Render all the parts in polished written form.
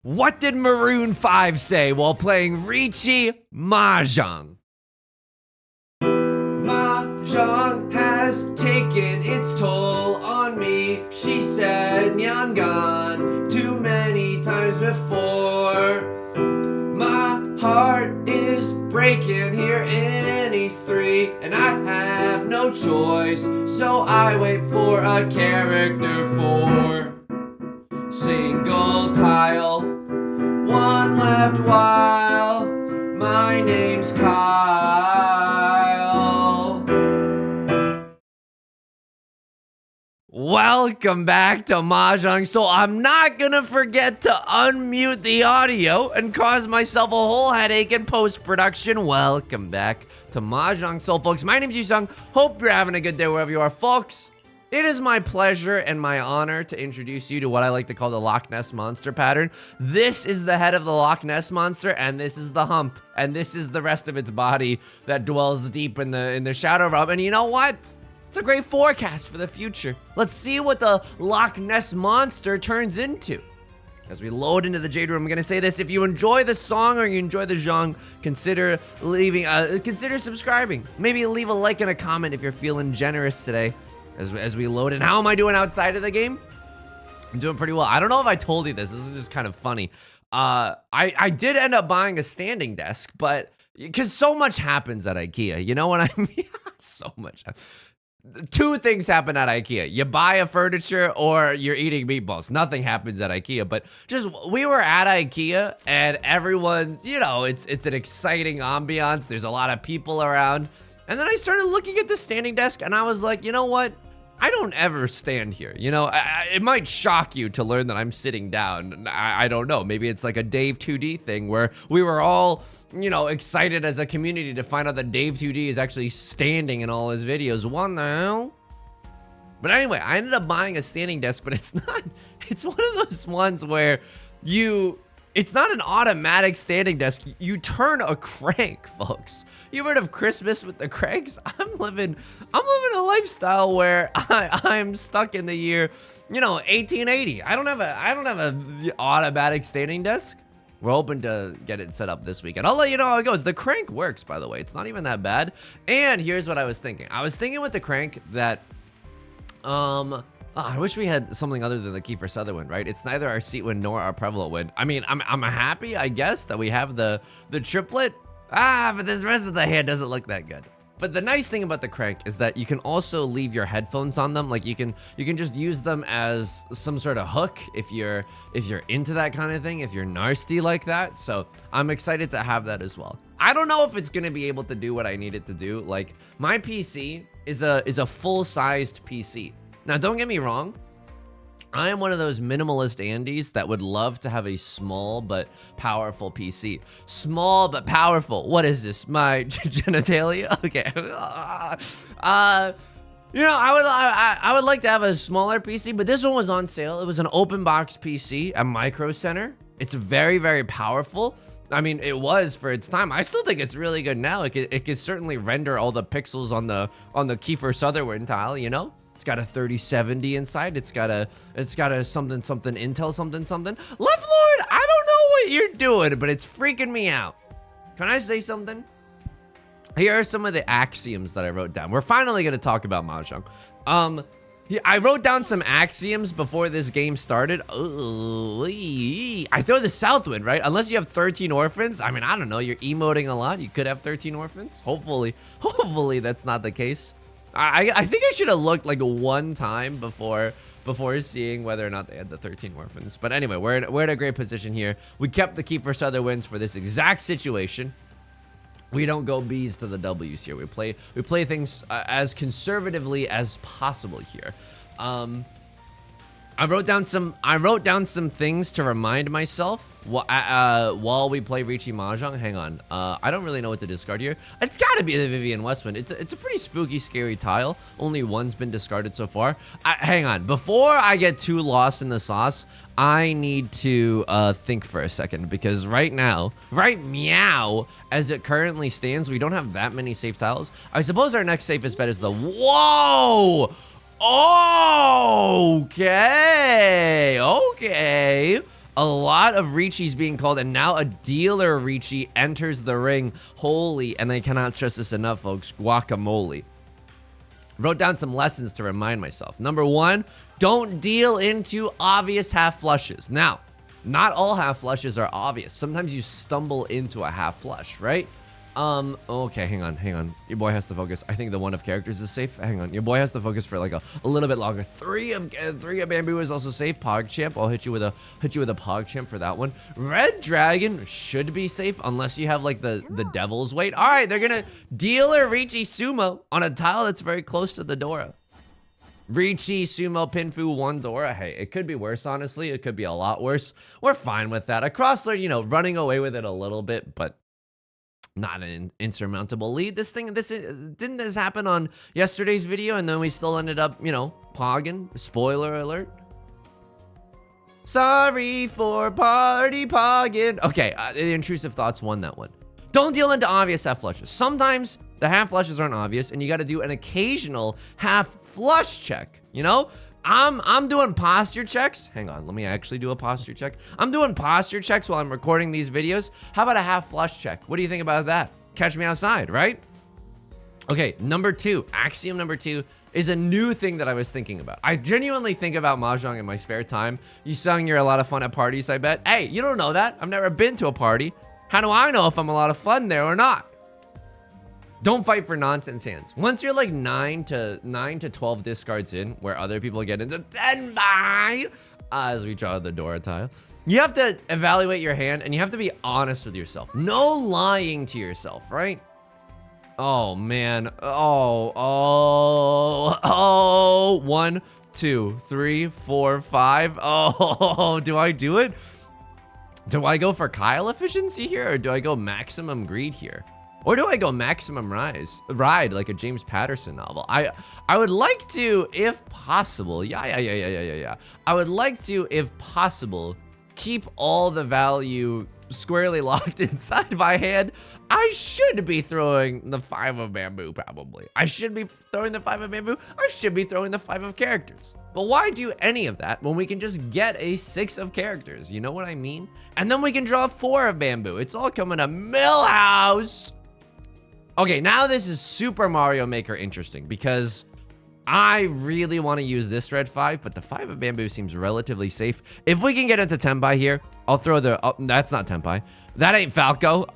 What did Maroon 5 say while playing Riichi Mahjong? Mahjong has taken its toll on me, she said Nyangan too many times before. My heart is breaking here in East 3, and I have no choice, so I wait for a character 4. Single tile, one left while my name's Kyle. Welcome back to Mahjong Soul. I'm not gonna forget to unmute the audio and cause myself a whole headache in post-production. Welcome back to Mahjong Soul, folks. My name's Yusong. Hope you're having a good day wherever you are, folks. It is my pleasure and my honor to introduce you to what I like to call the Loch Ness Monster pattern. This is the head of the Loch Ness Monster, and this is the hump, and this is the rest of its body that dwells deep in the Shadow Realm. And you know what? It's a great forecast for the future. Let's see what the Loch Ness Monster turns into. As we load into the Jade Room, I'm gonna say this: if you enjoy the song or you enjoy the genre, consider subscribing. Maybe leave a like and a comment if you're feeling generous today. As we load in. How am I doing outside of the game? I'm doing pretty well. I don't know if I told you this. This is just kind of funny. I did end up buying a standing desk, but because so much happens at IKEA. You know what I mean? So much. Two things happen at IKEA. You buy a furniture or you're eating meatballs. Nothing happens at IKEA, but just we were at IKEA and everyone's, you know, it's an exciting ambiance. There's a lot of people around. And then I started looking at the standing desk and I was like, you know what? I don't ever stand here. You know, it might shock you to learn that I'm sitting down. I don't know. Maybe it's like a Dave 2D thing where we were all, you know, excited as a community to find out that Dave 2D is actually standing in all his videos. What the hell? But anyway, I ended up buying a standing desk, but it's not, it's one of those ones where it's not an automatic standing desk. You turn a crank, folks. You heard of Christmas with the cranks? I'm living a lifestyle where I'm stuck in the year, you know, 1880. I don't have a automatic standing desk. We're hoping to get it set up this weekend. I'll let you know how it goes. The crank works, by the way. It's not even that bad. And here's what I was thinking. I was thinking with the crank that, I wish we had something other than the Kiefer Sutherland, right? It's neither our seat win nor our prevalent win. I mean, I'm happy, I guess, that we have the triplet. But this rest of the hand doesn't look that good. But the nice thing about the crank is that you can also leave your headphones on them. Like you can just use them as some sort of hook if you're into that kind of thing, if you're nasty like that. So I'm excited to have that as well. I don't know if it's gonna be able to do what I need it to do. Like my PC is a full-sized PC. Now don't get me wrong. I am one of those minimalist Andes that would love to have a small but powerful PC. Small but powerful. What is this? My genitalia? Okay. You know, I would like to have a smaller PC, but this one was on sale. It was an open box PC at Micro Center. It's very, very powerful. I mean, it was for its time. I still think it's really good now. It can certainly render all the pixels on the Kiefer Sutherland tile, you know? It's got a 3070 inside. It's got a something Intel something. Left Lord, I don't know what you're doing, but it's freaking me out. Can I say something? Here are some of the axioms that I wrote down. We're finally gonna talk about Mahjong. I wrote down some axioms before this game started. Ooh, I throw the south wind, right? Unless you have 13 orphans. I mean, I don't know. You're emoting a lot. You could have 13 orphans. Hopefully that's not the case. I think I should have looked like one time before seeing whether or not they had the 13 orphans. But anyway, we're in a great position here. We kept the Kiefer Sutherlands for this exact situation. We don't go B's to the W's here. We play things as conservatively as possible here. I wrote down some things to remind myself while we play Riichi Mahjong. Hang on. I don't really know what to discard here. It's got to be the Vivian Westwind. It's a pretty spooky, scary tile. Only one's been discarded so far. Hang on. Before I get too lost in the sauce, I need to think for a second, because right now, meow, as it currently stands, we don't have that many safe tiles. I suppose our next safest bet is the whoa. Okay. A lot of Riichis being called, and now a dealer Riichi enters the ring. Holy, and I cannot stress this enough, folks, guacamole. Wrote down some lessons to remind myself. Number 1, don't deal into obvious half flushes. Now, not all half flushes are obvious. Sometimes you stumble into a half flush, right? Okay, hang on. Your boy has to focus. I think the one of characters is safe. Hang on. Your boy has to focus for like a little bit longer. Three of bamboo is also safe. PogChamp. I'll hit you with a PogChamp for that one. Red Dragon should be safe unless you have like the devil's weight. All right, they're gonna deal a Riichi Sumo on a tile that's very close to the Dora. Riichi, Sumo, Pinfu, 1 Dora. Hey, it could be worse, honestly. It could be a lot worse. We're fine with that. A Crossler, you know, running away with it a little bit, but not an insurmountable lead. Didn't this happen on yesterday's video, and then we still ended up, you know, pogging? Spoiler alert. Sorry for party pogging. Okay, the intrusive thoughts won that one. Don't deal into obvious half flushes. Sometimes the half flushes aren't obvious, and you got to do an occasional half flush check. You know, I'm doing posture checks. Hang on, let me actually do a posture check. I'm doing posture checks while I'm recording these videos. How about a half flush check? What do you think about that? Catch me outside, right? Okay, number 2, axiom number 2 is a new thing that I was thinking about. I genuinely think about Mahjong in my spare time. Yusong, you're a lot of fun at parties, I bet. Hey, you don't know that. I've never been to a party. How do I know if I'm a lot of fun there or not? Don't fight for nonsense hands. Once you're like 9 to 12 discards in, where other people get into 10 by, as we draw the Dora tile, you have to evaluate your hand and you have to be honest with yourself. No lying to yourself, right? Oh man. Oh. 1, 2, 3, 4, 5. Oh, do I do it? Do I go for Kyle efficiency here, or do I go maximum greed here? Or do I go maximum ride like a James Patterson novel? I would like to, if possible, yeah. I would like to, if possible, keep all the value squarely locked inside my hand. I should be throwing the 5 of bamboo, probably. I should be throwing the 5 of bamboo. I should be throwing the 5 of characters. But why do any of that when we can just get a 6 of characters? You know what I mean? And then we can draw 4 of bamboo. It's all coming to Millhouse. Okay, now this is Super Mario Maker interesting because I really want to use this red 5, but the 5 of bamboo seems relatively safe. If we can get into Tenpai here, I'll throw the... Oh, that's not Tenpai. That ain't Falco.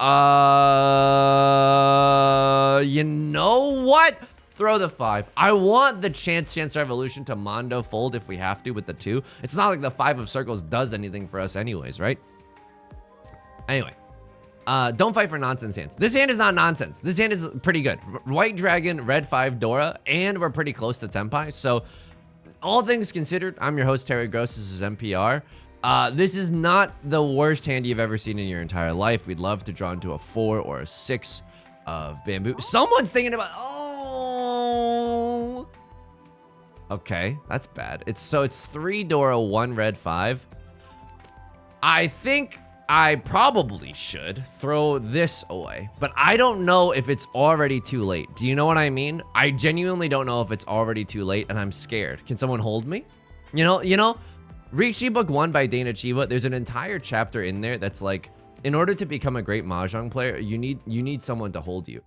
You know what? Throw the 5. I want the Chance Revolution to Mondo fold if we have to with the 2. It's not like the 5 of circles does anything for us anyways, right? Anyway. Don't fight for nonsense hands. This hand is not nonsense. This hand is pretty good. White Dragon, red 5 Dora, and we're pretty close to Tenpai. So, all things considered, I'm your host, Terry Gross. This is NPR. This is not the worst hand you've ever seen in your entire life. We'd love to draw into a 4 or a 6 of bamboo. Someone's thinking about... Oh! Okay, that's bad. It's 3 Dora, 1 red 5. I think... I probably should throw this away, but I don't know if it's already too late. Do you know what I mean? I genuinely don't know if it's already too late, and I'm scared. Can someone hold me? You know, Riichi Book 1 by Dana Chiba, there's an entire chapter in there that's like, in order to become a great Mahjong player, you need someone to hold you.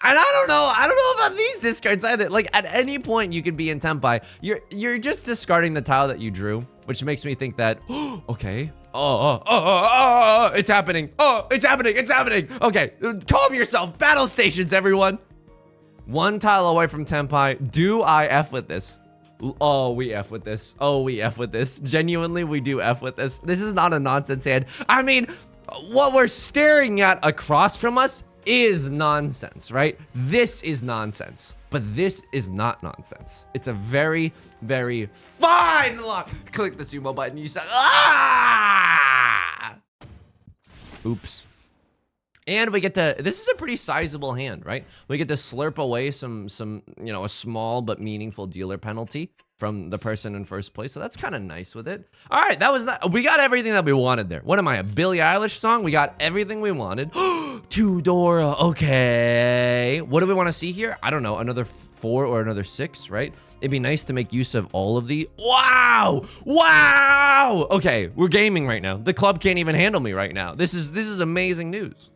And I don't know about these discards either. Like, at any point you could be in Tenpai. You're just discarding the tile that you drew, which makes me think that, okay. It's happening. It's happening. Okay, calm yourself. Battle stations, everyone. 1 tile away from Tenpai. Do I F with this? Oh, we F with this. Genuinely, we do F with this. This is not a nonsense hand. I mean, what we're staring at across from us is nonsense, right? This is nonsense, but this is not nonsense. It's a very, very fine lock. Click the sumo button. You say, ah! Oops. And we get to, this is a pretty sizable hand, right? We get to slurp away some, you know, a small but meaningful dealer penalty from the person in first place. So that's kind of nice with it. All right, we got everything that we wanted there. What am I, a Billie Eilish song? We got everything we wanted. 2 Dora, okay. What do we want to see here? I don't know, another 4 or another 6, right? It'd be nice to make use of all of the... Wow! Wow! Okay, we're gaming right now. The club can't even handle me right now. This is amazing news.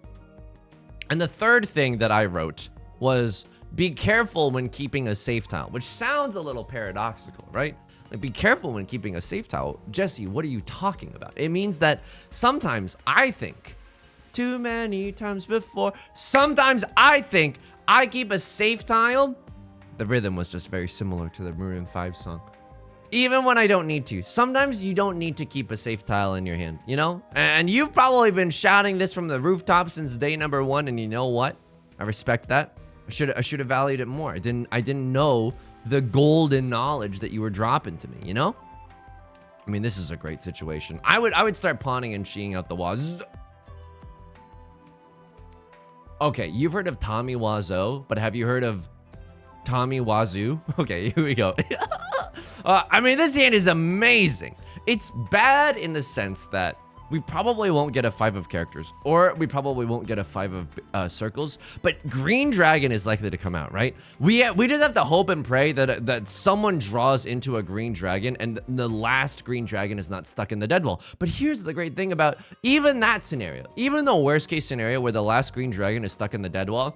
And the third thing that I wrote was, be careful when keeping a safe tile, which sounds a little paradoxical, right? Like, be careful when keeping a safe tile. Jesse, what are you talking about? It means that sometimes I think, too many times before, sometimes I think I keep a safe tile. The rhythm was just very similar to the Maroon 5 song. Even when I don't need to. Sometimes you don't need to keep a safe tile in your hand, you know? And you've probably been shouting this from the rooftop since day number 1, and you know what? I respect that. I should have valued it more. I didn't know the golden knowledge that you were dropping to me, you know? I mean, this is a great situation. I would start pawning and sheeing out the walls. Okay, you've heard of Tommy Wiseau, but have you heard of Tommy Wazoo? Okay, here we go. I mean, this hand is amazing. It's bad in the sense that we probably won't get a 5 of characters, or we probably won't get a 5 of circles, but Green Dragon is likely to come out, right? We just have to hope and pray that someone draws into a Green Dragon and the last Green Dragon is not stuck in the dead wall. But here's the great thing about even that scenario, even the worst case scenario where the last Green Dragon is stuck in the dead wall,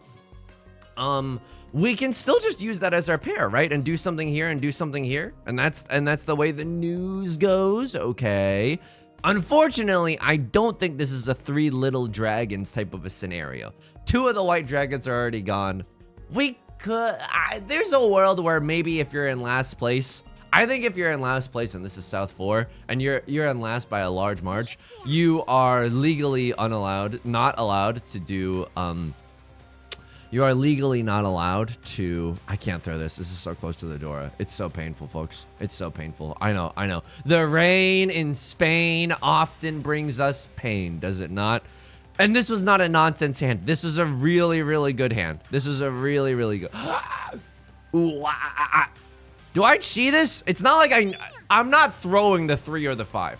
we can still just use that as our pair, right? And do something here and do something here. And that's the way the news goes, okay? Unfortunately, I don't think this is a 3 little dragons type of a scenario. 2 of the white dragons are already gone. There's a world where maybe if you're in last place, I think if you're in last place, and this is South 4, and you're in last by a large march, you are legally not allowed to do, you are legally not allowed to... I can't throw this. This is so close to the door. It's so painful, folks. It's so painful. I know. The rain in Spain often brings us pain, does it not? And this was not a nonsense hand. This was a really, really good hand. This was a really, really good... Ooh, do I cheat this? It's not like I'm not throwing the 3 or the 5.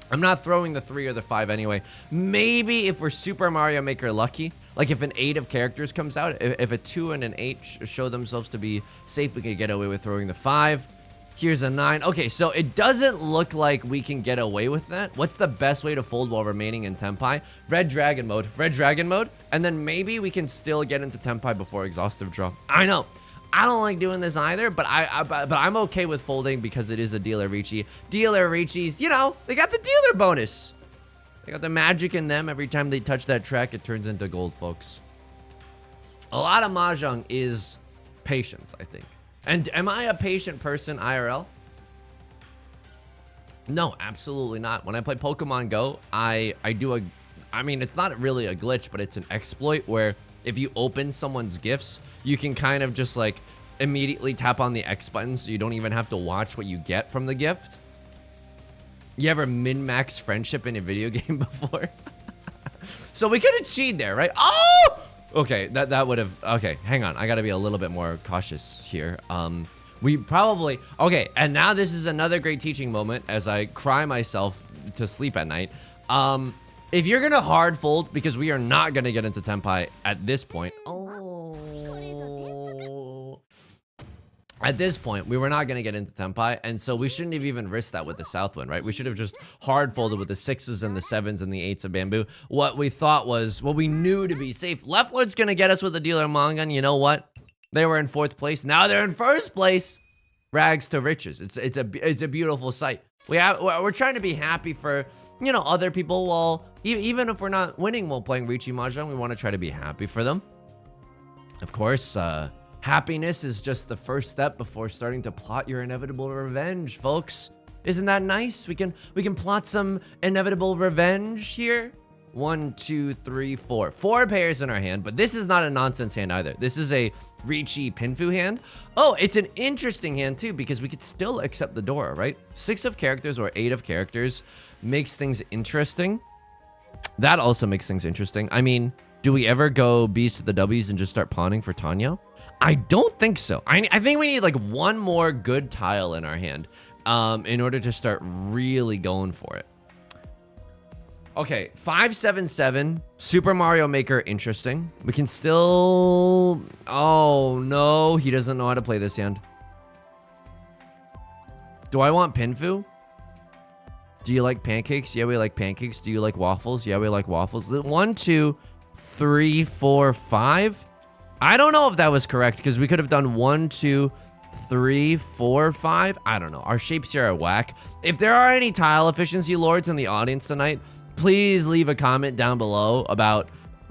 I'm not throwing the 3 or the 5 anyway. Maybe if we're Super Mario Maker lucky, like if an 8 of characters comes out, if a 2 and an 8 show themselves to be safe, we could get away with throwing the 5. Here's a 9. Okay, so it doesn't look like we can get away with that. What's the best way to fold while remaining in Tenpai? Red Dragon mode. Red Dragon mode. And then maybe we can still get into Tenpai before exhaustive draw. I know. I don't like doing this either, but I'm okay with folding because it is a dealer Riichi. Dealer Riichis, you know, they got the dealer bonus. They got the magic in them. Every time they touch that track, it turns into gold, folks. A lot of Mahjong is patience, I think. And am I a patient person IRL? No, absolutely not. When I play Pokemon Go, I mean, it's not really a glitch, but it's an exploit where if you open someone's gifts, you can kind of just like immediately tap on the X button so you don't even have to watch what you get from the gift. You ever min-max friendship in a video game before? So we could have cheated there, right? Oh! Okay, that would have... Okay, hang on. I gotta be a little bit more cautious here. We probably... Okay, and now this is another great teaching moment as I cry myself to sleep at night. If you're gonna hard fold, because we are not gonna get into Tenpai at this point. At this point, we were not gonna get into Tenpai, and so we shouldn't have even risked that with the Southwind, right? We should have just hard folded with the 6s and the 7s and the 8s of bamboo. What we thought was, what we knew to be safe. Leftwood's gonna get us with the dealer manga, and you know what? They were in 4th place. Now they're in 1st place. Rags to riches. It's a beautiful sight. We're trying to be happy for, you know, other people while even if we're not winning while playing Riichi Mahjong, we want to try to be happy for them. Of course, happiness is just the first step before starting to plot your inevitable revenge, folks. Isn't that nice? We can plot some inevitable revenge here. 1, 2, 3, 4. 4 pairs in our hand, but this is not a nonsense hand either. This is a Riichi Pinfu hand. Oh, it's an interesting hand too because we could still accept the Dora, right? 6 of characters or 8 of characters makes things interesting. That also makes things interesting. I mean, do we ever go B's to the W's and just start pawning for Tanyo? I don't think so. I think we need like one more good tile in our hand in order to start really going for it. Okay, 577, Super Mario Maker, interesting. We can still... Oh, no, he doesn't know how to play this hand. Do I want Pinfu? Do you like pancakes? Yeah, we like pancakes. Do you like waffles? Yeah, we like waffles. 1, 2, 3, 4, 5. I don't know if that was correct because we could have done 1, 2, 3, 4, 5. I don't know. Our shapes here are whack. If there are any tile efficiency lords in the audience tonight, please leave a comment down below about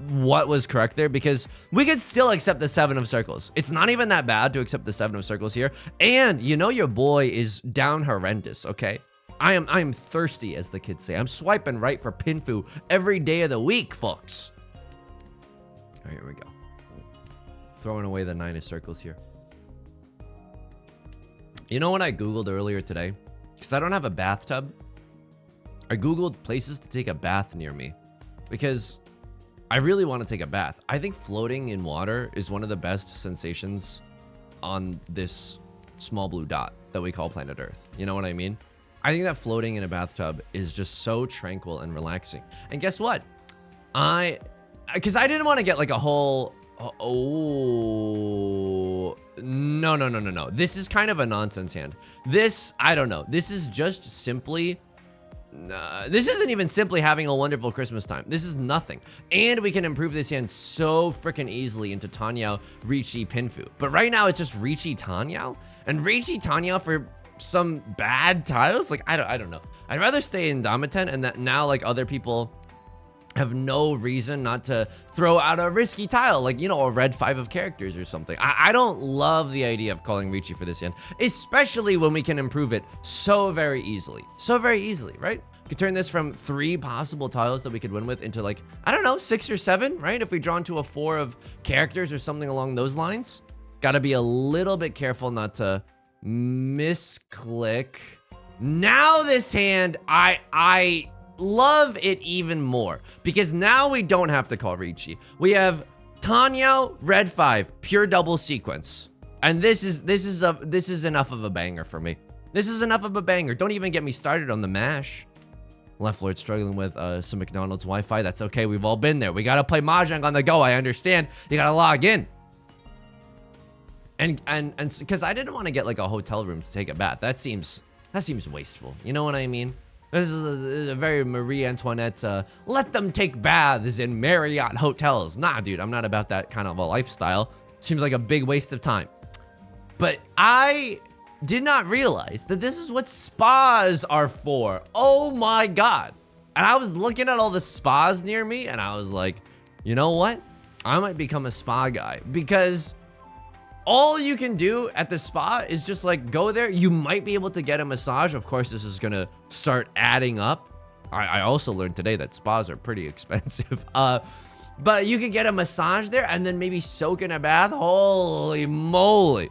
what was correct there, because we could still accept the 7 of circles. It's not even that bad to accept the 7 of circles here. And you know your boy is down horrendous, okay? I am thirsty, as the kids say. I'm swiping right for Pinfu every day of the week, folks. All right, here we go. Throwing away the 9 of circles here. You know what I Googled earlier today? Because I don't have a bathtub. I Googled places to take a bath near me. Because I really want to take a bath. I think floating in water is one of the best sensations on this small blue dot that we call planet Earth. You know what I mean? I think that floating in a bathtub is just so tranquil and relaxing. And guess what? Because I didn't want to get like a whole... Oh, no. This is kind of a nonsense hand. This, I don't know. This is just simply... this isn't even simply having a wonderful Christmas time. This is nothing. And we can improve this hand so freaking easily into Tenhou, Riichi, Pinfu. But right now it's just Riichi, Tenhou. And Riichi, Tenhou for some bad tiles? Like, I don't know. I'd rather stay in Damiten, and that now like other people have no reason not to throw out a risky tile, like, you know, a red 5 of characters or something. I don't love the idea of calling Riichi for this hand, especially when we can improve it so very easily. So very easily, right? We could turn this from 3 possible tiles that we could win with into like, I don't know, 6 or 7, right? If we draw into a 4 of characters or something along those lines. Gotta be a little bit careful not to misclick. Now this hand, I love it even more, because now we don't have to call Riichi. We have Tenhou, red 5, pure double sequence. And this is enough of a banger for me. This is enough of a banger. Don't even get me started on the mash. Left Lord struggling with some McDonald's Wi-Fi. That's okay. We've all been there. We gotta play Mahjong on the go. I understand. You gotta log in. And because I didn't want to get like a hotel room to take a bath. That seems wasteful. You know what I mean? This is a very Marie Antoinette, let them take baths in Marriott hotels. Nah, dude, I'm not about that kind of a lifestyle. Seems like a big waste of time. But I did not realize that this is what spas are for. Oh my God. And I was looking at all the spas near me and I was like, you know what? I might become a spa guy, because all you can do at the spa is just like go there. You might be able to get a massage. Of course, this is gonna start adding up. I also learned today that spas are pretty expensive. But you can get a massage there and then maybe soak in a bath. Holy moly.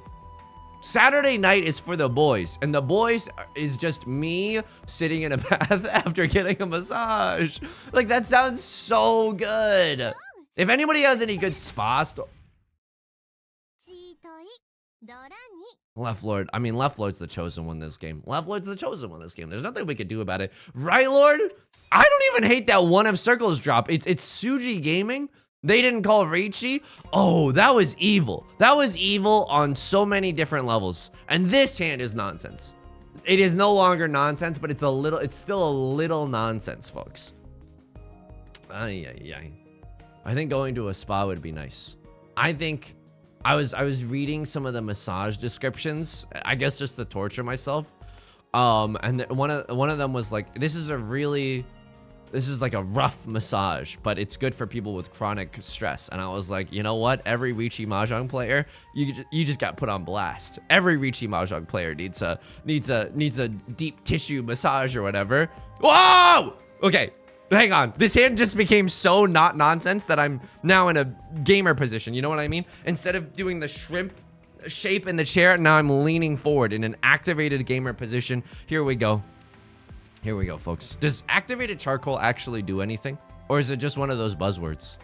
Saturday night is for the boys, and the boys is just me sitting in a bath after getting a massage. Like, that sounds so good. If anybody has any good spa stories. Left Lord. I mean, Left Lord's the chosen one this game. Left Lord's the chosen one this game. There's nothing we could do about it. Right, Lord? I don't even hate that 1 of circles drop. It's Suji Gaming. They didn't call Riichi. Oh, that was evil. That was evil on so many different levels. And this hand is nonsense. It is no longer nonsense, but it's still a little nonsense, folks. I think going to a spa would be nice. I think I was reading some of the massage descriptions, I guess just to torture myself. And one of them was like, this is like a rough massage, but it's good for people with chronic stress. And I was like, you know what? Every Riichi Mahjong player, you just got put on blast. Every Riichi Mahjong player needs a deep tissue massage or whatever. Whoa! Okay. Hang on. This hand just became so not nonsense that I'm now in a gamer position. You know what I mean? Instead of doing the shrimp shape in the chair, now I'm leaning forward in an activated gamer position. Here we go. Here we go, folks. Does activated charcoal actually do anything? Or is it just one of those buzzwords?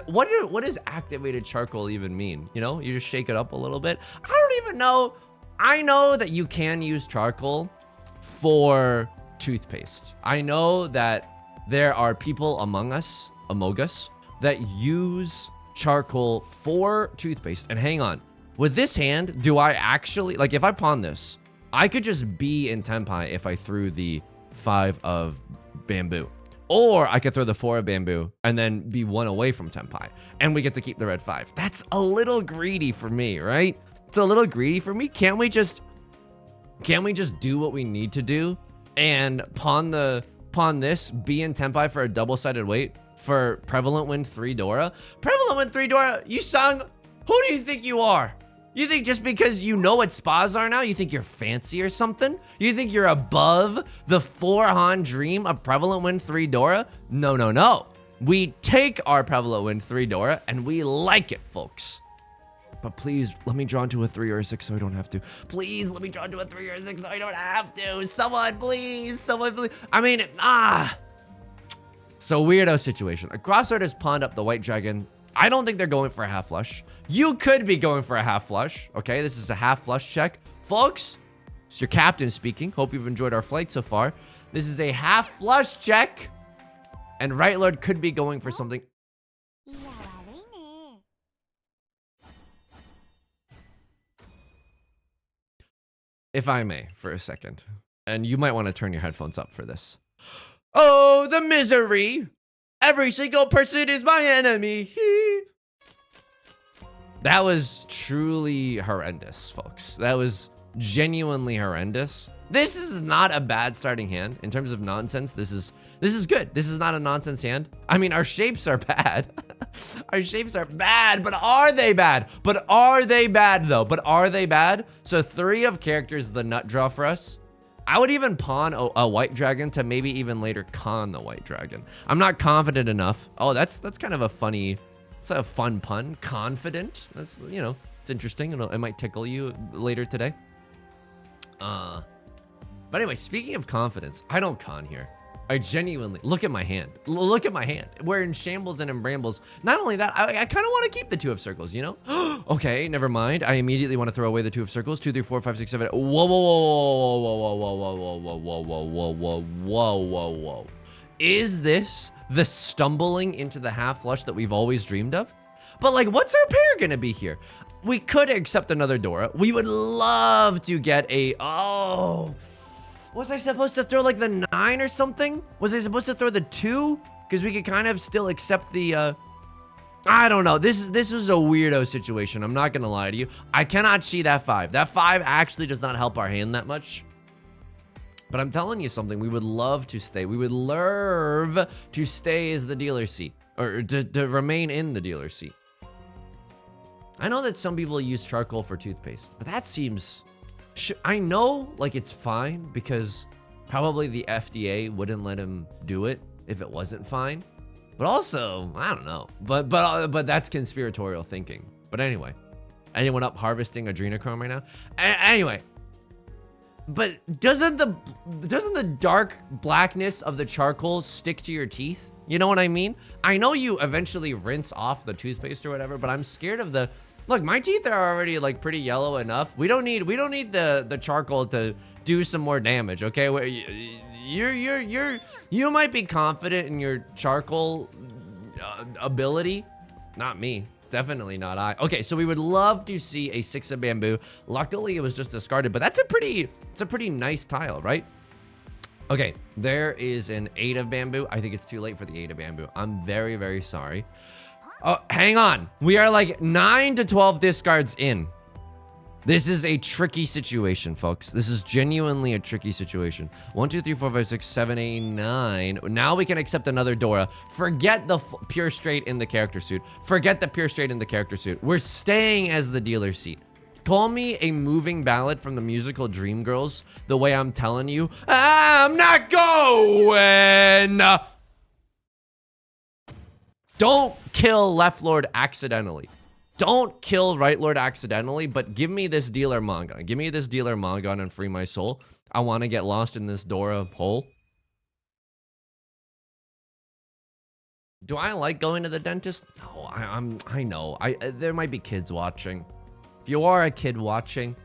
What does activated charcoal even mean? You know, you just shake it up a little bit. I don't even know. I know that you can use charcoal for toothpaste. I know that there are people among us, that use charcoal for toothpaste. And hang on, with this hand, do I actually, like, if I pawn this, I could just be in Tenpai if I threw the 5 of bamboo. Or I could throw the 4 of bamboo and then be 1 away from Tenpai. And we get to keep the red 5. That's a little greedy for me, right? It's a little greedy for me. Can't we just do what we need to do and pawn this, be in Tenpai for a double-sided weight for Prevalent Win 3 Dora? Prevalent Win 3 Dora, Yusong, who do you think you are? You think just because you know what spas are now, you think you're fancy or something? You think you're above the 4-Han dream of Prevalent Win 3 Dora? No, no, no. We take our Prevalent Win 3 Dora and we like it, folks. But please, let me draw into a 3 or a 6 so I don't have to. Please, let me draw into a 3 or a 6 so I don't have to. Someone, please. Someone, please. I mean, So, weirdo situation. A crossroad has pawned up the white dragon. I don't think they're going for a half flush. You could be going for a half flush. Okay, this is a half flush check. Folks, it's your captain speaking. Hope you've enjoyed our flight so far. This is a half flush check. And Right Lord could be going for something. If I may, for a second. And you might want to turn your headphones up for this. Oh, the misery! Every single person is my enemy. That was truly horrendous, folks. That was genuinely horrendous. This is not a bad starting hand in terms of nonsense. This is good. This is not a nonsense hand. I mean, our shapes are bad. Our shapes are bad, but are they bad? But are they bad though? But are they bad? So 3 of characters is the nut draw for us. I would even pawn a white dragon to maybe even later con the white dragon. I'm not confident enough. Oh, that's kind of a funny, it's a fun pun. Confident. That's, you know, it's interesting. It might tickle you later today. But anyway, speaking of confidence, I don't con here. I genuinely, look at my hand. Look at my hand. We're in shambles and in brambles. Not only that, I kind of want to keep the 2 of circles, you know? Okay, never mind. I immediately want to throw away the 2 of circles. 2, 3, 4, 5, 6, 7. Whoa, whoa, whoa, whoa, whoa, whoa, whoa, whoa, whoa, whoa, whoa, whoa, whoa, whoa, whoa, whoa. Is this the stumbling into the half flush that we've always dreamed of? But like, what's our pair gonna be here? We could accept another Dora. We would love to get a, was I supposed to throw like the 9 or something? Was I supposed to throw the 2? Because we could kind of still accept the, I don't know. This is a weirdo situation. I'm not going to lie to you. I cannot see that 5. That 5 actually does not help our hand that much. But I'm telling you something. We would love to stay. We would love to stay as the dealer seat. Or to remain in the dealer seat. I know that some people use charcoal for toothpaste. But that seems... I know, like, it's fine because probably the FDA wouldn't let him do it if it wasn't fine. But also, I don't know. But that's conspiratorial thinking. But anyway, anyone up harvesting adrenochrome right now? Anyway, but doesn't the dark blackness of the charcoal stick to your teeth? You know what I mean? I know you eventually rinse off the toothpaste or whatever, but I'm scared of the... Look, my teeth are already like pretty yellow enough. We don't need the charcoal to do some more damage, okay? You might be confident in your charcoal ability. Not me. Definitely not I. Okay, so we would love to see a 6 of bamboo. Luckily, it was just discarded, but it's a pretty nice tile, right? Okay, there is an 8 of bamboo. I think it's too late for the 8 of bamboo. I'm very, very sorry. Oh, hang on. We are like 9 to 12 discards in. This is a tricky situation, folks. This is genuinely a tricky situation. 1, 2, 3, 4, 5, 6, 7, 8, 9. Now we can accept another Dora. Forget the pure straight in the character suit. Forget the pure straight in the character suit. We're staying as the dealer seat. Call me a moving ballad from the musical Dreamgirls, the way I'm telling you. I'm not going! Don't kill Left Lord accidentally. Don't kill Right Lord accidentally, but give me this dealer manga. Give me this dealer manga and free my soul. I want to get lost in this Dora hole. Do I like going to the dentist? No, I know. There might be kids watching. If you are a kid watching,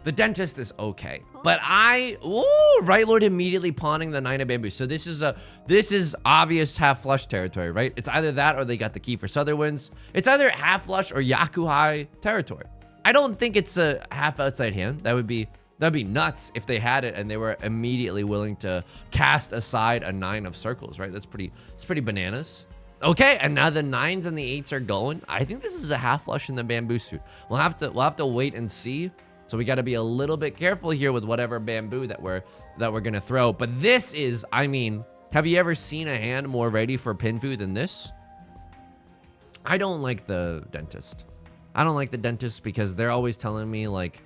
the dentist is okay. But Right Lord immediately pawning the 9 of bamboo. So this is obvious half flush territory, right? It's either that or they got the key for Southern Winds. It's either half flush or Yaku High territory. I don't think it's a half outside hand. That would be That'd be nuts if they had it and they were immediately willing to cast aside a 9 of circles, right? It's pretty bananas. Okay, and now the 9s and the 8s are going. I think this is a half flush in the bamboo suit. We'll have to wait and see. So we got to be a little bit careful here with whatever bamboo that we're gonna throw. But this is, I mean, have you ever seen a hand more ready for Pinfu than this? I don't like the dentist. I don't like the dentist because they're always telling me like,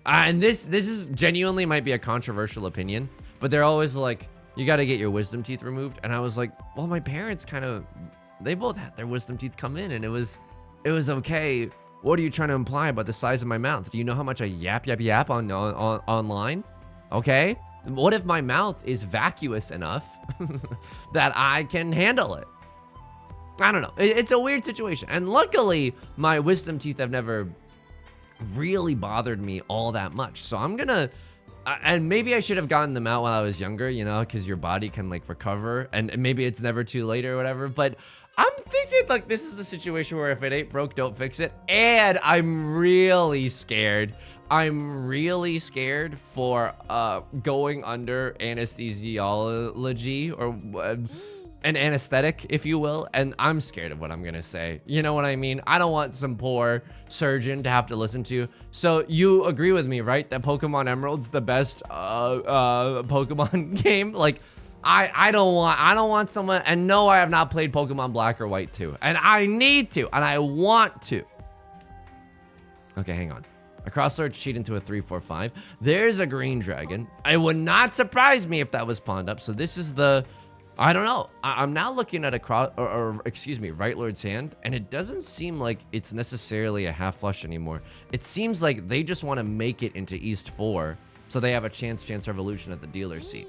and this is genuinely might be a controversial opinion, but they're always like, you got to get your wisdom teeth removed. And I was like, well, my parents they both had their wisdom teeth come in and it was okay. What are you trying to imply about the size of my mouth? Do you know how much I yap on online? Okay. What if my mouth is vacuous enough that I can handle it? I don't know. It's a weird situation. And luckily, my wisdom teeth have never really bothered me all that much. So I'm gonna, and maybe I should have gotten them out while I was younger, you know, because your body can like recover and maybe it's never too late or whatever. But I'm thinking like this is a situation where if it ain't broke, don't fix it. And I'm really scared. I'm really scared for going under anesthesiology or an anesthetic, if you will, and I'm scared of what I'm gonna say. You know what I mean? I don't want some poor surgeon to have to listen to. So you agree with me, right? That Pokemon Emerald's the best Pokemon game? Like, I don't want someone, and no, I have not played Pokemon Black or White 2, and I need to, and I want to. Okay, hang on. A cross-sword cheat into a 3/4/5. There's a green dragon. It would not surprise me if that was pawned up. So this is the, I don't know. I'm now looking at a excuse me, Right Lord's hand, and it doesn't seem like it's necessarily a half flush anymore. It seems like they just want to make it into East 4, so they have a chance revolution at the dealer's seat.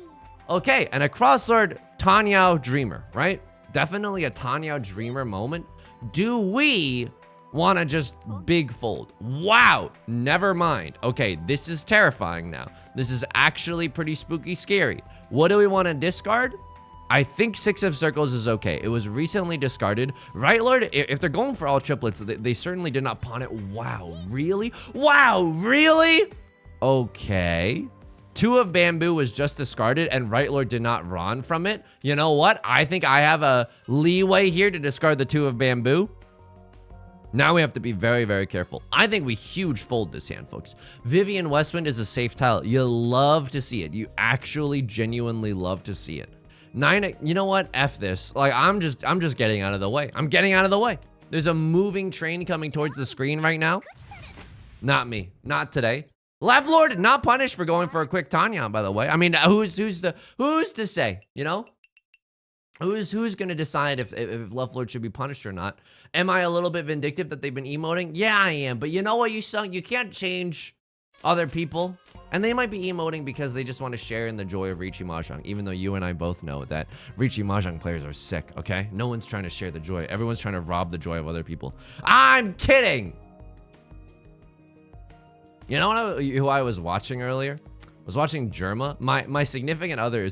Okay, and a cross-sword Tanyao Dreamer, right? Definitely a Tanyao Dreamer moment. Do we want to just big fold? Wow, never mind. Okay, this is terrifying now. This is actually pretty spooky scary. What do we want to discard? I think 6 of circles is okay. It was recently discarded. Right, Lord? If they're going for all triplets, they certainly did not pawn it. Wow, really? Wow, really? Okay. 2 of bamboo was just discarded and Right Lord did not run from it. You know what? I think I have a leeway here to discard the 2 of bamboo. Now we have to be very, very careful. I think we huge fold this hand, folks. Vivian Westwind is a safe tile. You love to see it. You actually genuinely love to see it. 9, you know what? F this. Like, I'm just getting out of the way. I'm getting out of the way. There's a moving train coming towards the screen right now. Not me. Not today. Left Lord not punished for going for a quick Tanya, by the way. I mean, who's to say, you know? Who's gonna decide if Left Lord should be punished or not? Am I a little bit vindictive that they've been emoting? Yeah, I am. But you know what, you can't change other people. And they might be emoting because they just want to share in the joy of Riichi Mahjong, even though you and I both know that Riichi Mahjong players are sick, okay? No one's trying to share the joy. Everyone's trying to rob the joy of other people. I'm kidding! You know who I was watching earlier? I was watching Germa. My significant other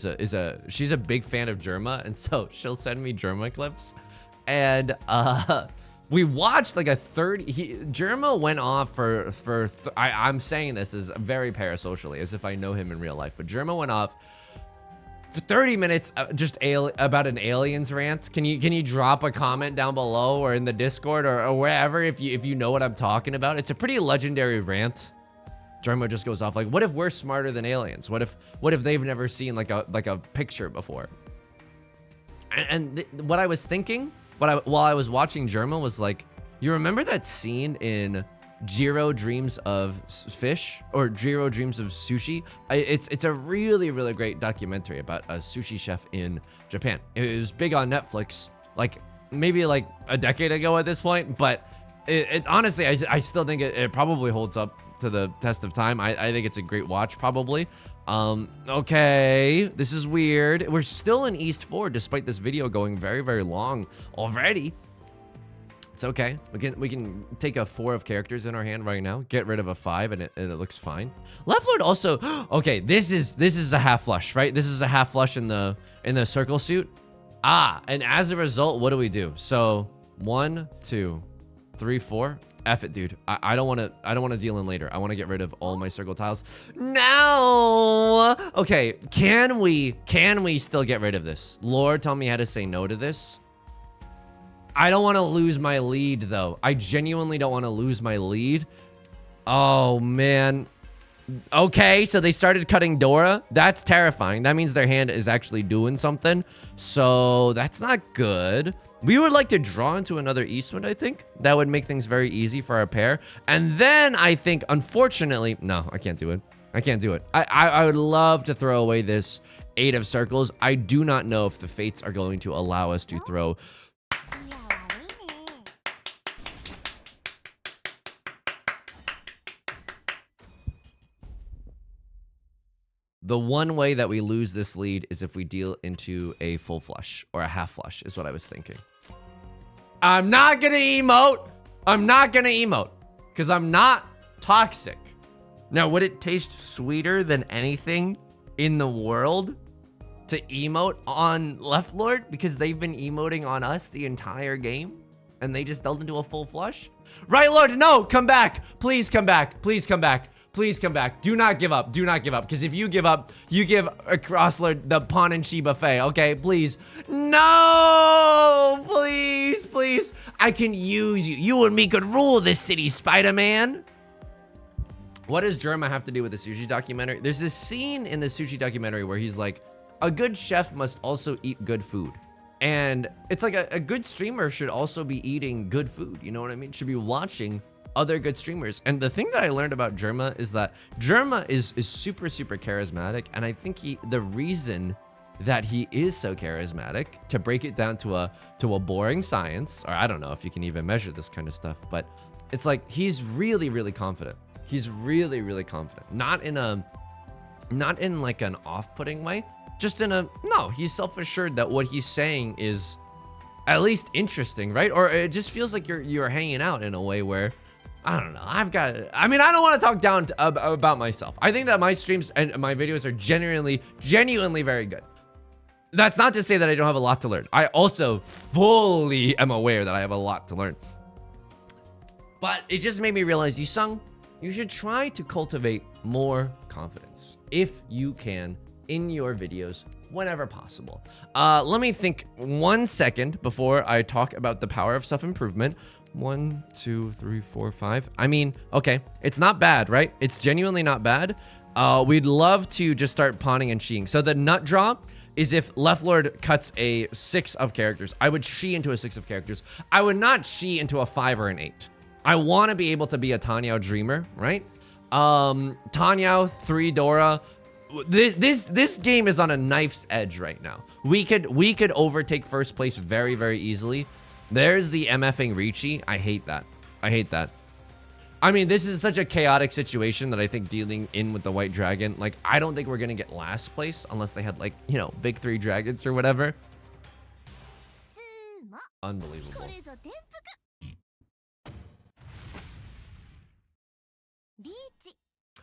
she's a big fan of Germa, and so she'll send me Germa clips. And we watched like a 30. Germa went off I'm saying this is very parasocially, as if I know him in real life. But Germa went off for 30 minutes just about an aliens rant. Can you drop a comment down below or in the Discord or wherever if you know what I'm talking about? It's a pretty legendary rant. Germa just goes off like, what if we're smarter than aliens? What if they've never seen like a picture before? And what I was thinking, while I was watching Germa was like, you remember that scene in Jiro Dreams of Fish or Jiro Dreams of Sushi? It's a really, really great documentary about a sushi chef in Japan. It was big on Netflix, like maybe like a decade ago at this point, but it's honestly, I still think it probably holds up to the test of time. I think it's a great watch, probably. Okay, this is weird. We're still in East 4 despite this video going very, very long already. It's okay. We can take a 4 of characters in our hand right now, get rid of a 5, and it looks fine. Left Lord also, okay, this is a half flush, right? This is a half flush in the circle suit. And as a result, what do we do? So 1, 2, 3, 4. F it, dude. I don't want to deal in later. I want to get rid of all my circle tiles now. Okay, can we still get rid of this? Lord, tell me how to say no to this. I don't want to lose my lead, though. I genuinely don't want to lose my lead. Oh, man. Okay, so they started cutting Dora. That's terrifying. That means their hand is actually doing something. So that's not good. We would like to draw into another Eastwind, I think. That would make things very easy for our pair. And then I think, unfortunately... No, I can't do it. I can't do it. I would love to throw away this 8 of circles. I do not know if the fates are going to allow us to throw... The one way that we lose this lead is if we deal into a full flush or a half flush is what I was thinking. I'm not gonna emote. I'm not gonna emote because I'm not toxic. Now, would it taste sweeter than anything in the world to emote on Left Lord because they've been emoting on us the entire game and they just dealt into a full flush? Right, Lord, no, come back. Please come back. Please come back. Please come back. Do not give up. Do not give up. Because if you give up, you give a Crosslord the pawn and chi buffet. Okay, please. No! Please, please. I can use you. You and me could rule this city, Spider-Man. What does Germa have to do with the sushi documentary? There's this scene in the sushi documentary where he's like, a good chef must also eat good food. And it's like a good streamer should also be eating good food. You know what I mean? Should be watching other good streamers. And the thing that I learned about Germa is that Germa is super, super charismatic. And I think the reason that he is so charismatic, to break it down to a boring science, or I don't know if you can even measure this kind of stuff, but it's like he's really, really confident. He's really, really confident. Not in like an off-putting way, just in a, no, he's self-assured that what he's saying is at least interesting, right? Or it just feels like you're hanging out in a way where, I don't know. I don't want to talk down about myself. I think that my streams and my videos are genuinely very good. That's not to say that I don't have a lot to learn. I also fully am aware that I have a lot to learn. But it just made me realize, Yusong, you should try to cultivate more confidence, if you can, in your videos whenever possible. Let me think 1 second before I talk about the power of self-improvement. 1, 2, 3, 4, 5. I mean, okay, it's not bad, right? It's genuinely not bad. We'd love to just start pawning and sheeing. So the nut draw is if Left Lord cuts a 6 of characters. I would shee into a 6 of characters. I would not shee into a 5 or an 8. I want to be able to be a Tenhou dreamer, right? Tenhou, 3 Dora. This game is on a knife's edge right now. We could overtake first place very, very easily. There's the MFing Riichi. I hate that. I hate that. I mean, this is such a chaotic situation that I think dealing in with the White Dragon, like, I don't think we're going to get last place unless they had, like, you know, big 3 dragons or whatever. Unbelievable.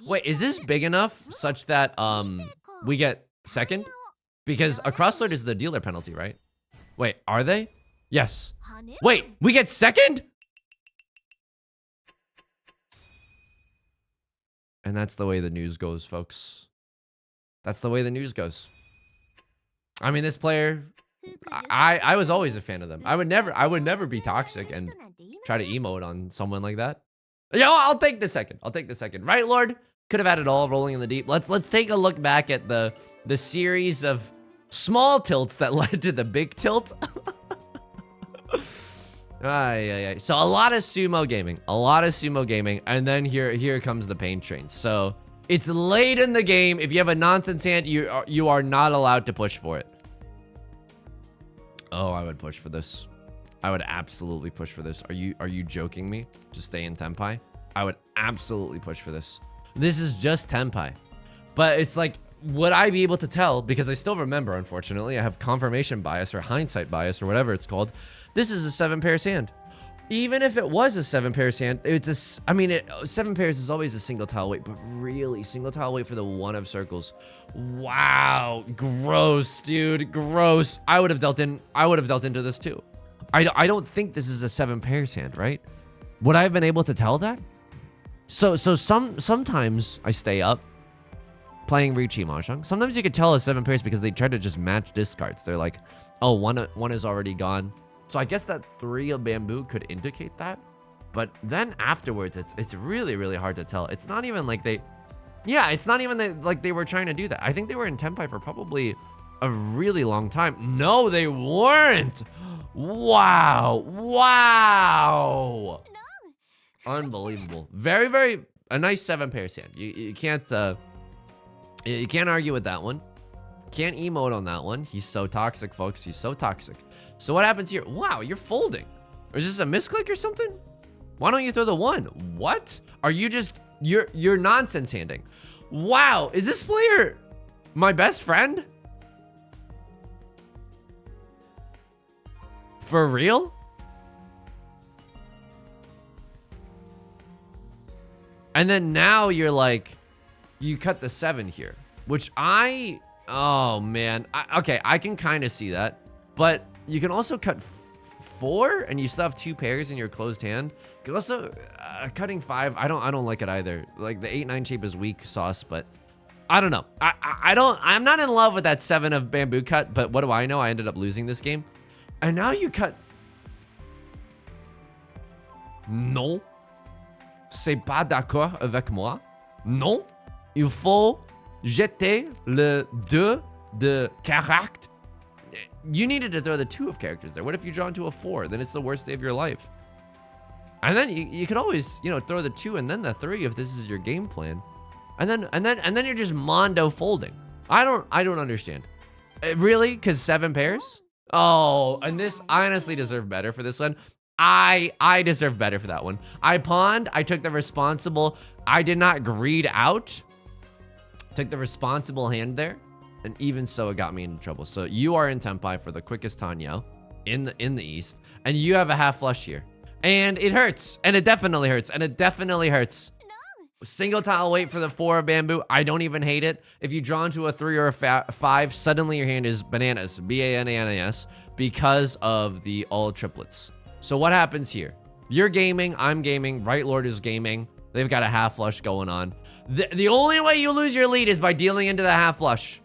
Wait, is this big enough such that, we get second? Because a Crosslord is the dealer penalty, right? Wait, are they? Yes. Wait, we get second? And that's the way the news goes, folks. That's the way the news goes. I mean, this player, I was always a fan of them. I would never be toxic and try to emote on someone like that. Yo, I'll take the second. I'll take the second. Right, Lord? Could have had it all rolling in the deep. Let's take a look back at the series of small tilts that led to the big tilt. So a lot of sumo gaming, and then here comes the pain train. So it's late in the game. If you have a nonsense hand, you are not allowed to push for it. Oh, I would push for this. I would absolutely push for this. Are you joking me? To stay in Tenpai? I would absolutely push for this. This is just Tenpai. But it's like, would I be able to tell? Because I still remember, unfortunately, I have confirmation bias or hindsight bias or whatever it's called. This is a 7 pairs hand. Even if it was a 7 pairs hand, it's a, I mean, 7 pairs is always a single tile weight, but really, single tile weight for the 1 of circles. Wow, gross, dude, gross. I would have dealt into this too. I don't think this is a 7 pairs hand, right? Would I have been able to tell that? So sometimes I stay up playing Riichi Mahjong. Sometimes you could tell a 7 pairs because they try to just match discards. They're like, oh, one is already gone. So I guess that 3 of bamboo could indicate that. But then afterwards, it's really, really hard to tell. It's not even like they... Yeah, it's not even like they were trying to do that. I think they were in Tenpai for probably a really long time. No, they weren't. Wow. Wow. Unbelievable. Very, very... A nice 7 pairs hand. You can't argue with that one. Can't emote on that one. He's so toxic, folks. He's so toxic. So what happens here? Wow, you're folding. Or is this a misclick or something? Why don't you throw the 1? What? Are you just... You're nonsense handing. Wow, is this player my best friend? For real? And then now you're like, you cut the 7 here, which oh man. Okay, I can kind of see that, but you can also cut 4 and you still have 2 pairs in your closed hand. You can also, cutting 5, I don't like it either. Like the 8-9 shape is weak sauce, but I don't know. I'm not in love with that 7 of bamboo cut, but what do I know? I ended up losing this game. And now you cut. Non. C'est pas d'accord avec moi. Non. Il faut jeter le 2 de caractère. You needed to throw the 2 of characters there. What if you draw into a 4? Then it's the worst day of your life. And then you could always, throw the 2 and then the 3 if this is your game plan. And then you're just mondo folding. I don't understand. Really? Cuz 7 pairs? Oh, and this, I honestly deserve better for this one. I deserve better for that one. I pawned, I took the responsible, I did not greed out. Took the responsible hand there. And even so, it got me into trouble. So you are in Tenpai for the quickest Tanyo in the East. And you have a half flush here. And it hurts. And it definitely hurts. And it definitely hurts. Single tile wait for the 4 of bamboo. I don't even hate it. If you draw into a 3 or a 5, suddenly your hand is bananas. B-A-N-A-N-A-S. Because of the all triplets. So what happens here? You're gaming. I'm gaming. Right Lord is gaming. They've got a half flush going on. The only way you lose your lead is by dealing into the half flush.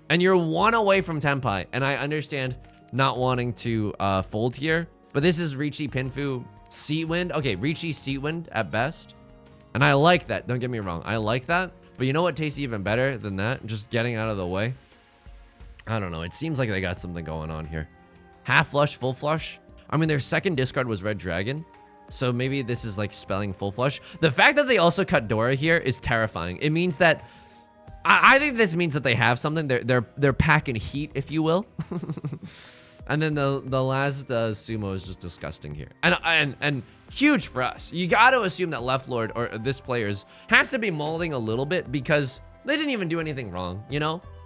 And you're 1 away from Tenpai. And I understand not wanting to fold here. But this is Riichi Pinfu Seat Wind. Okay, Riichi Seat Wind at best. And I like that. Don't get me wrong. I like that. But you know what tastes even better than that? Just getting out of the way. I don't know. It seems like they got something going on here. Half flush, full flush. I mean, their second discard was Red Dragon. So maybe this is like spelling full flush. The fact that they also cut Dora here is terrifying. It means that... I think this means that they have something. They're packing heat, if you will. And then the last sumo is just disgusting here. And huge for us. You got to assume that Left Lord or this player's has to be molding a little bit because they didn't even do anything wrong,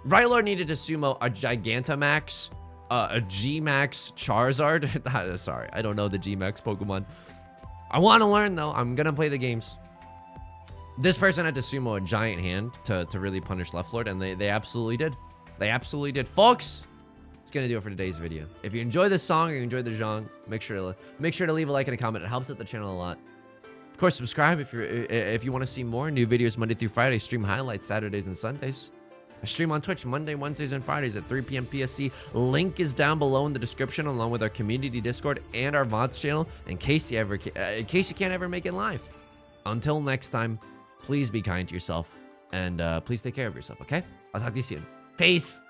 Right Lord needed to sumo a Gigantamax, a G-Max Charizard. Sorry, I don't know the G-Max Pokemon. I want to learn, though. I'm going to play the games. This person had to sumo a giant hand to really punish Left Lord, and they absolutely did. They absolutely did. Folks, it's going to do it for today's video. If you enjoy this song or you enjoy the genre, make sure to leave a like and a comment. It helps out the channel a lot. Of course, subscribe if you want to see more new videos Monday through Friday. Stream highlights Saturdays and Sundays. I stream on Twitch Monday, Wednesdays, and Fridays at 3 p.m. PST. Link is down below in the description, along with our community Discord and our VODs channel, in case you can't ever make it live. Until next time, please be kind to yourself, and please take care of yourself, okay? I'll talk to you soon. Peace!